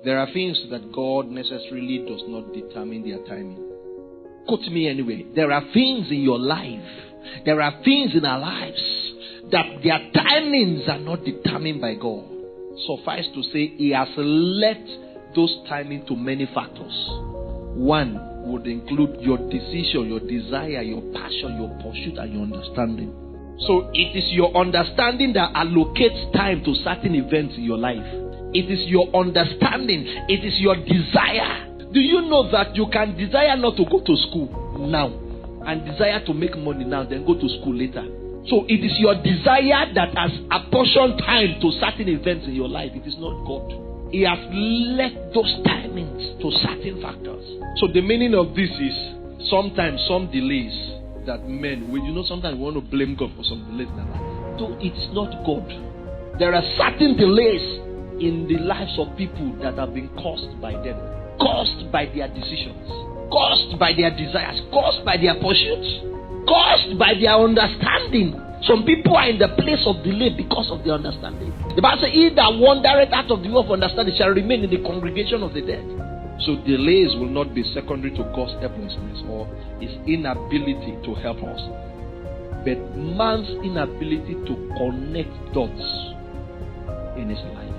There are things that God necessarily does not determine their timing. Quote me anyway. There are things in your life, there are things in our lives that their timings are not determined by God. Suffice to say, He has left those timing to many factors. One would include your decision, your desire, your passion, your pursuit, and your understanding. So it is your understanding that allocates time to certain events in your life. It is your understanding. It is your desire. Do you know that you can desire not to go to school now and desire to make money now, then go to school later? So it is your desire that has apportioned time to certain events in your life. It is not God. He has left those timings to certain factors. So the meaning of this is sometimes some delays that men, sometimes we want to blame God for some delays in our life. Though it's not God. There are certain delays in the lives of people that have been caused by them, caused by their decisions, caused by their desires, caused by their pursuits, caused by their understanding. Some people are in the place of delay because of their understanding. The Bible says, "He that wandereth out of the way of understanding shall remain in the congregation of the dead." So delays will not be secondary to God's helplessness or His inability to help us, but man's inability to connect dots in his life.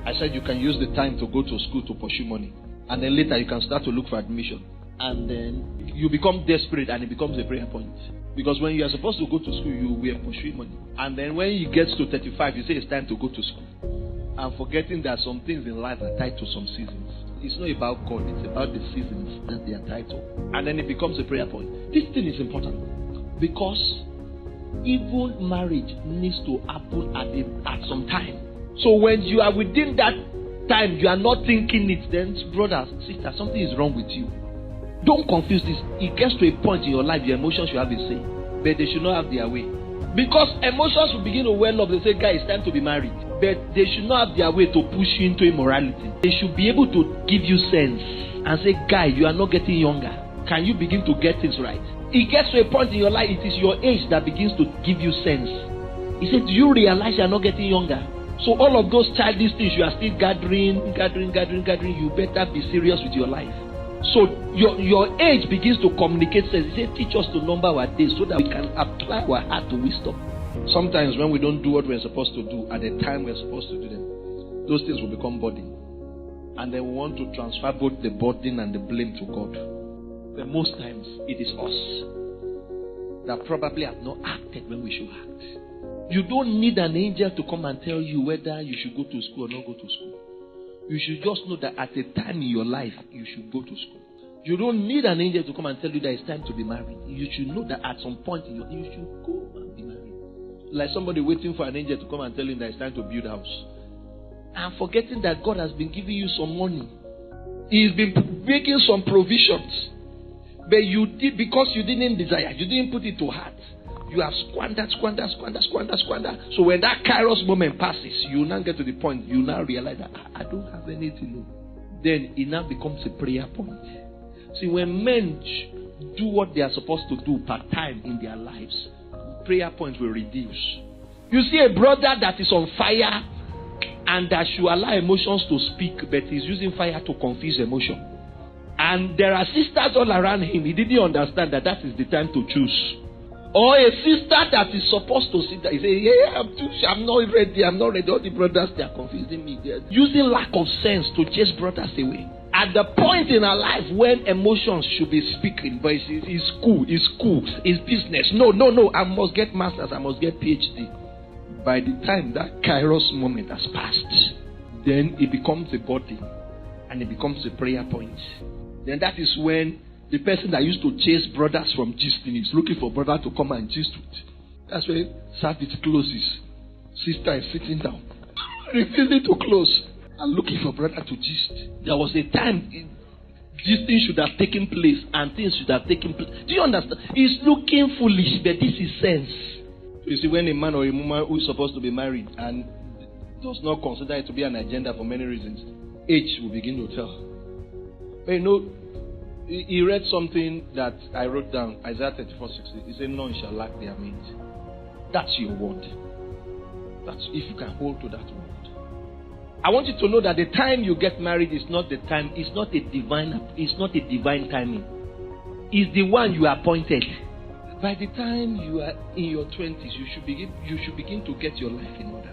I said you can use the time to go to school to pursue money, and then later you can start to look for admission, and then you become desperate and it becomes a prayer point. Because when you are supposed to go to school, you were pursuing money, and then when you get to 35, you say it's time to go to school, and forgetting that some things in life are tied to some seasons. It's not about God, it's about the seasons that they are tied to. And then it becomes a prayer point. This thing is important because even marriage needs to happen at some time. So when you are within that time, you are not thinking it, then brother, sister, something is wrong with you. Don't confuse this. It gets to a point in your life, your emotions should have a say, but they should not have their way. Because emotions will begin to well up. They say, guy, it's time to be married. But they should not have their way to push you into immorality. They should be able to give you sense and say, guy, you are not getting younger. Can you begin to get things right? It gets to a point in your life, it is your age that begins to give you sense. He said, do you realize you are not getting younger? So all of those childish things, you are still gathering. You better be serious with your life. So your age begins to communicate sense. He said, teach us to number our days so that we can apply our heart to wisdom. Sometimes when we don't do what we're supposed to do at the time we're supposed to do them, those things will become burden. And then we want to transfer both the burden and the blame to God. But most times it is us that probably have not acted when we should act. You don't need an angel to come and tell you whether you should go to school or not go to school. You should just know that at a time in your life, you should go to school. You don't need an angel to come and tell you that it's time to be married. You should know that at some point in your life, you should go and be married. Like somebody waiting for an angel to come and tell him that it's time to build a house. And forgetting that God has been giving you some money. He's been making some provisions. But you did, because you didn't desire, you didn't put it to heart. You have squandered. So when that kairos moment passes, you now get to the point, you now realize that I don't have anything. Then it now becomes a prayer point. See, when men do what they are supposed to do part time in their lives, prayer points will reduce. You see a brother that is on fire and that should allow emotions to speak, but he's using fire to confuse emotion. And there are sisters all around him. He didn't understand that is the time to choose. Or a sister that is supposed to sit there, he say, yeah, I'm not ready. All the brothers, they are confusing me. They're using lack of sense to chase brothers away. At the point in our life when emotions should be speaking, but it's school, it's business. No, I must get masters, I must get PhD. By the time that kairos moment has passed, then it becomes a body and it becomes a prayer point. Then that is when the person that used to chase brothers from gisting is looking for brother to come and gist with. That's when service closes. Sister is sitting down, refusing to close, and looking for brother to gist. There was a time gisting should have taken place and things should have taken place. Do you understand? It's looking foolish, but this is sense. You see, when a man or a woman who is supposed to be married and does not consider it to be an agenda for many reasons, age will begin to tell. But he read something that I wrote down, Isaiah 34:60. He said, none shall lack their meat. That's your word. That's if you can hold to that word. I want you to know that the time you get married is not the time, it's not a divine timing. It's the one you are appointed. By the time you are in your 20s, you should begin to get your life in order.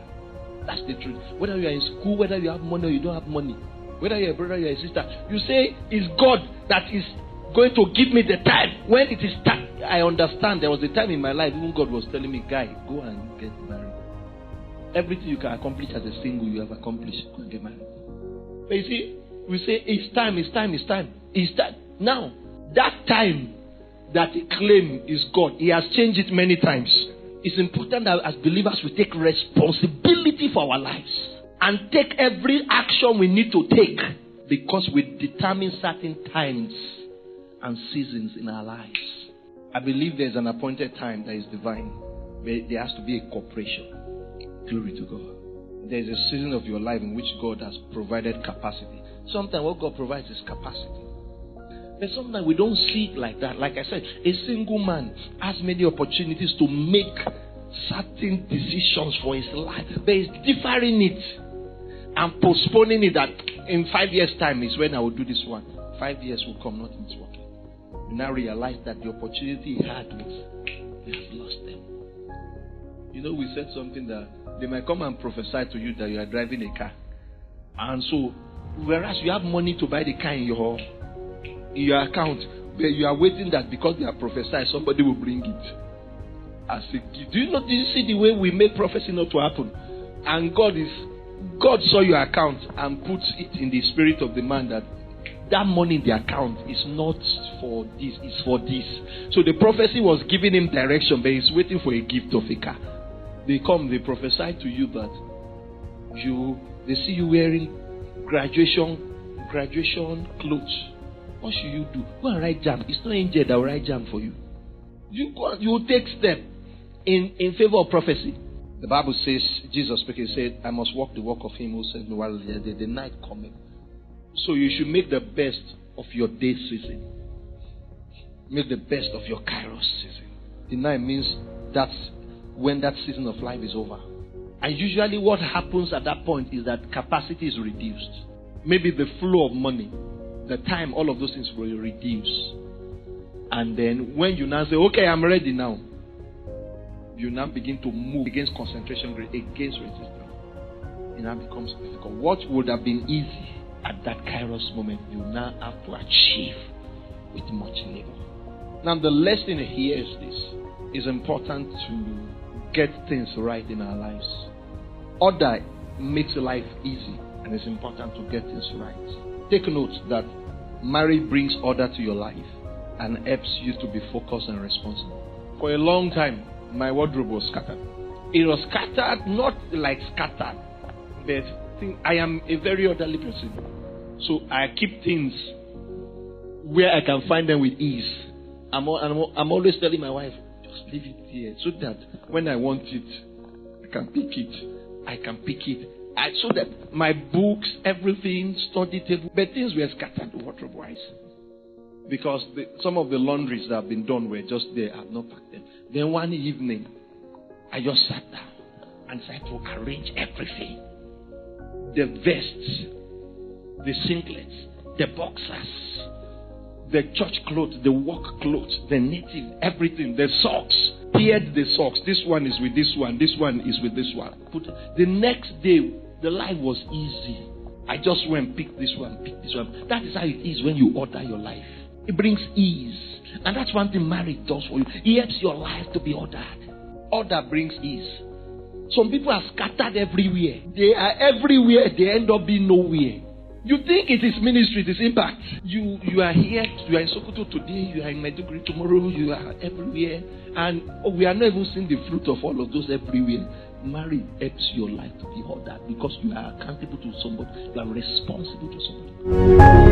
That's the truth. Whether you are in school, whether you have money or you don't have money, whether you're a brother or you're a sister, you say it's God that is going to give me the time. When it is time, I understand. There was a time in my life, even God was telling me, guy, go and get married. Everything you can accomplish as a single, you have accomplished. Go and get married. But you see, we say, it's time. Now, that time that he claimed is God, he has changed it many times. It's important that as believers we take responsibility for our lives and take every action we need to take, because we determine certain times and seasons in our lives. I believe there's an appointed time that is divine, but there has to be a cooperation. Glory to God. There's a season of your life in which God has provided capacity. Sometimes what God provides is capacity. But sometimes we don't see it like that. Like I said, a single man has many opportunities to make certain decisions for his life, but he's deferring it and postponing it, that in 5 years' time is when I will do this one. 5 years will come, nothing is working. You now realize that the opportunity he had was, he has lost them. You know, we said something that they might come and prophesy to you that you are driving a car. And so, whereas you have money to buy the car in your account, but you are waiting that because they are prophesying, somebody will bring it as a gift. Do you see the way we make prophecy not to happen? And God saw your account and put it in the spirit of the man that money in the account is not for this, it's for this. So the prophecy was giving him direction, but he's waiting for a gift of a car. They prophesy to you that they see you wearing graduation clothes. What should you do? Go and write jam. It's not angel that will write jam for you. You will take step in favor of prophecy. The Bible says, Jesus speaking said, I must walk the walk of him who sent me while the night coming. So you should make the best of your day season. Make the best of your Kairos season. The night means that's when that season of life is over. And usually what happens at that point is that capacity is reduced. Maybe the flow of money, the time, all of those things will reduce. And then when you now say, okay, I'm ready now, you now begin to move against concentration, against resistance. It now becomes difficult. What would have been easy at that Kairos moment, you now have to achieve with much labor. Now the lesson here is this. It's important to get things right in our lives. Order makes life easy, and it's important to get things right. Take note that marriage brings order to your life and helps you to be focused and responsible. For a long time, my wardrobe was scattered. It was scattered, not like scattered, but I am a very orderly person. So I keep things where I can find them with ease. I'm always telling my wife, just leave it here, so that when I want it, I can pick it. So that my books, everything, study table, but things were scattered wardrobe-wise. Because some of the laundries that have been done were just there. I have not packed them. Then one evening, I just sat down and tried to arrange everything. The vests, the singlets, the boxers, the church clothes, the work clothes, the native, everything, the socks. Paired the socks. This one is with this one is with this one. The next day, the life was easy. I just went and pick this one. That is how it is when you order your life. It brings ease. And that's one thing marriage does for you. It helps your life to be ordered. Order brings ease. Some people are scattered everywhere. They are everywhere. They end up being nowhere. You think it is ministry, it is impact. You are here, you are in Sokoto today, you are in Maiduguri tomorrow, you are everywhere. And we are not even seeing the fruit of all of those everywhere. Marriage helps your life to be ordered because you are accountable to somebody. You are responsible to somebody.